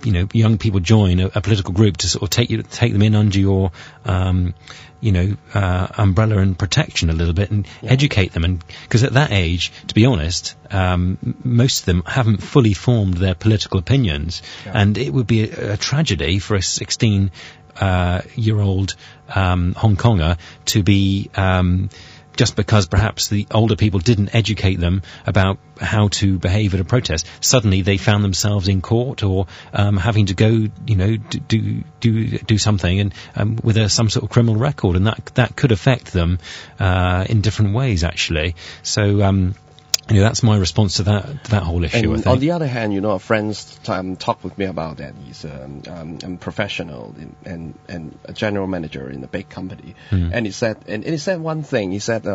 young people join a political group to sort of take them in under your umbrella and protection a little bit and educate them. And because at that age, to be honest, most of them haven't fully formed their political opinions, and it would be a tragedy for a 16-year-old Hong Konger to be just because perhaps the older people didn't educate them about how to behave at a protest, suddenly they found themselves in court or having to go, do something and with some sort of criminal record, and that could affect them in different ways, actually. So that's my response to that whole issue. And on the other hand, a friend talked with me about that. He's a professional and a general manager in a big company, and he said one thing. He said,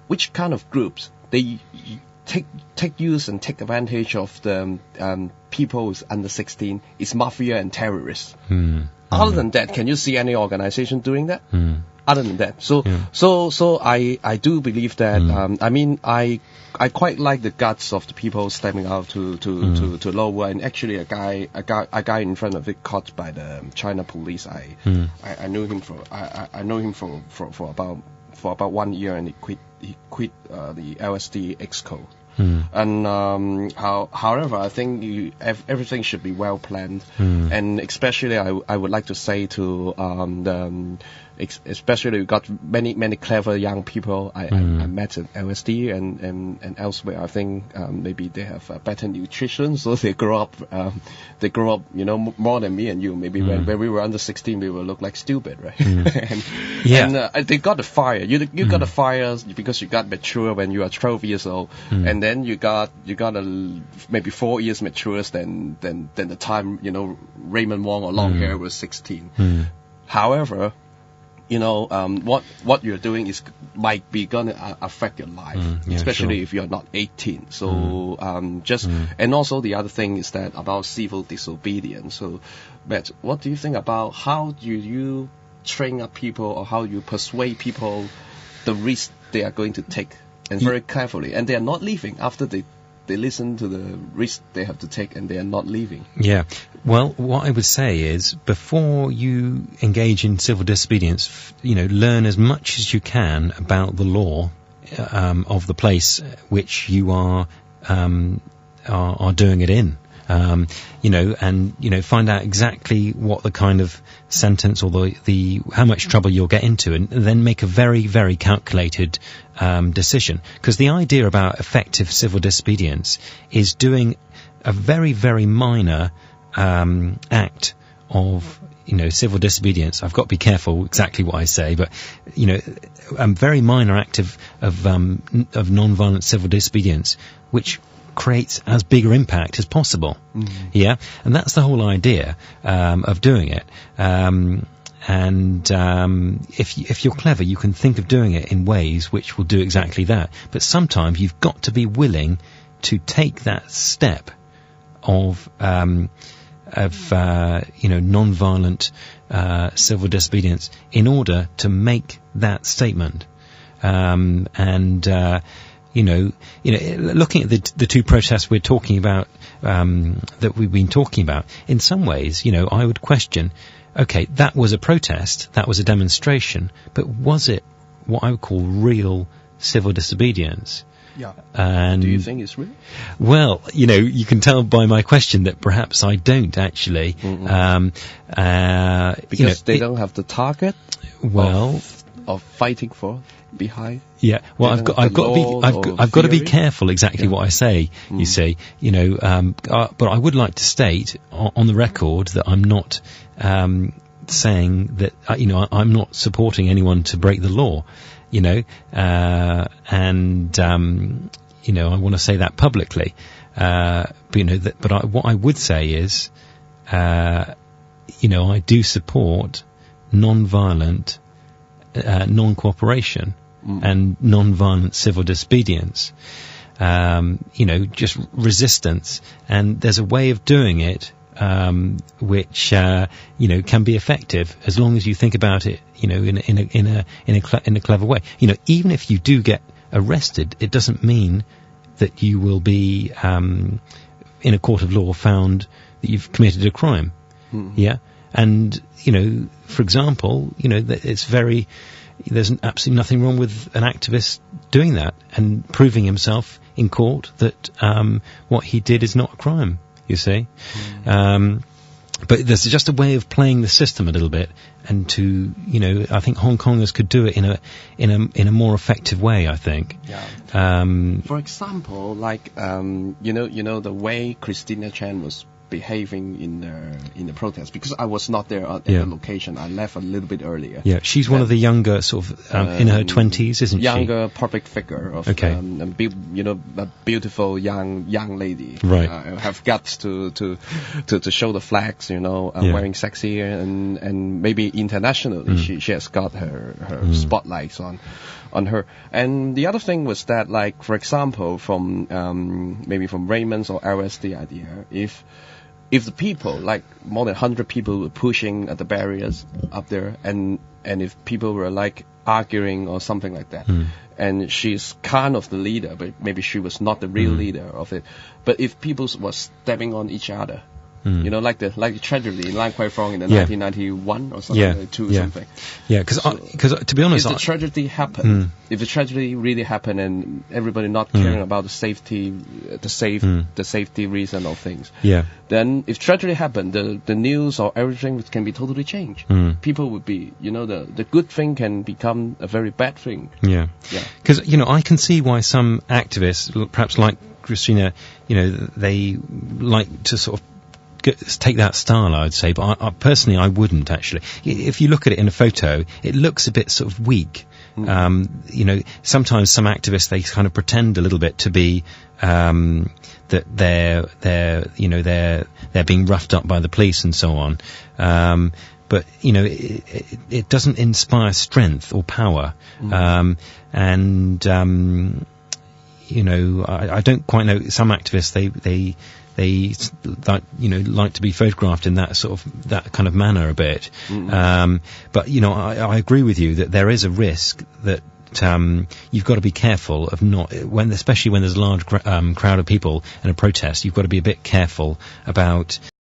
which kind of groups they take use and take advantage of the people who's under 16 is mafia and terrorists. Other than that, can you see any organization doing that? Other than that, so I do believe that. I quite like the guts of the people stepping out to lower. And actually, a guy in front of it caught by the China police. I knew him for about 1 year, and he quit the LSD Exco. And however, I think everything should be well planned, and especially I would like to say to especially we got many clever young people I met at LSD and elsewhere. I think maybe they have better nutrition, so they grow up more than me and you. Maybe when we were under 16, we will look like stupid, right? And they got the fire. You got the fire because you got mature when you are 12 years old, and then you got maybe 4 years mature than the time Raymond Wong or long hair was 16. However, what you're doing might be gonna affect your life, especially if you're not 18. So and also the other thing is that about civil disobedience. So, Matt, what do you think about how do you train up people, or how you persuade people the risk they are going to take, and very carefully, and they are not leaving after they listen to the risk they have to take, and they are not leaving? Yeah. Well, what I would say is, before you engage in civil disobedience, learn as much as you can about the law of the place which you are doing it in. Find out exactly what the kind of sentence or the how much trouble you'll get into, and then make a very, very calculated decision. Because the idea about effective civil disobedience is doing a very, very minor act of civil disobedience. I've got to be careful exactly what I say, but a very minor act of non-violent civil disobedience, which creates as bigger impact as possible. Yeah, and that's the whole idea of doing it. If you're clever, you can think of doing it in ways which will do exactly that. But sometimes you've got to be willing to take that step of non-violent civil disobedience in order to make that statement. Looking at the two protests we're talking about, that we've been talking about, in some ways, I would question, okay, that was a protest, that was a demonstration, but was it what I would call real civil disobedience? Yeah. And do you think it's real? Well, you can tell by my question that perhaps I don't actually. Because they don't have the target. Well, of fighting for behind. Yeah. Well, I've got to be careful exactly what I say. You see, but I would like to state on the record that I'm not saying that I'm not supporting anyone to break the law. I want to say that publicly. What I would say is, I do support non-violent, non-cooperation and non-violent civil disobedience. Just resistance, and there's a way of doing it which can be effective as long as you think about it in a clever way. Even if you do get arrested, it doesn't mean that you will be in a court of law found that you've committed a crime. Yeah. And, for example, there's absolutely nothing wrong with an activist doing that and proving himself in court that what he did is not a crime, you see. But there's just a way of playing the system a little bit, and I think Hong Kongers could do it in a more effective way, I think. Yeah. For example, like the way Christina Chan was behaving in the protest, because I was not there at the location. I left a little bit earlier. Yeah, she's one of the younger, sort of in her 20s, isn't she? Younger public figure of a beautiful young lady. Right. Have guts to show the flags. Wearing sexy, and maybe internationally she has got her spotlights on her. And the other thing was that, like, for example, from maybe from Raymond's or LSD idea, if the people, like more than 100 people, were pushing at the barriers up there, and if people were like arguing or something like that, and she's kind of the leader, but maybe she was not the real leader of it. But if people were stepping on each other, like the tragedy in Lan Kwai Fong in the 1991 or something, something. Yeah, because to be honest, if the tragedy happened, if the tragedy really happened, and everybody not caring about the safety reason of things, then if tragedy happened, the news or everything can be totally changed. People would be, the good thing can become a very bad thing. Yeah. Because I can see why some activists, perhaps like Christina, they like to sort of take that style, I'd say, but I personally, I wouldn't actually. If you look at it in a photo, it looks a bit sort of weak. Sometimes some activists, they kind of pretend a little bit to be that they're being roughed up by the police and so on. But it doesn't inspire strength or power. I don't quite know. Some activists, they like to be photographed in that kind of manner a bit. But I agree with you that there is a risk that you've got to be careful of especially when there's a large crowd of people in a protest. You've got to be a bit careful about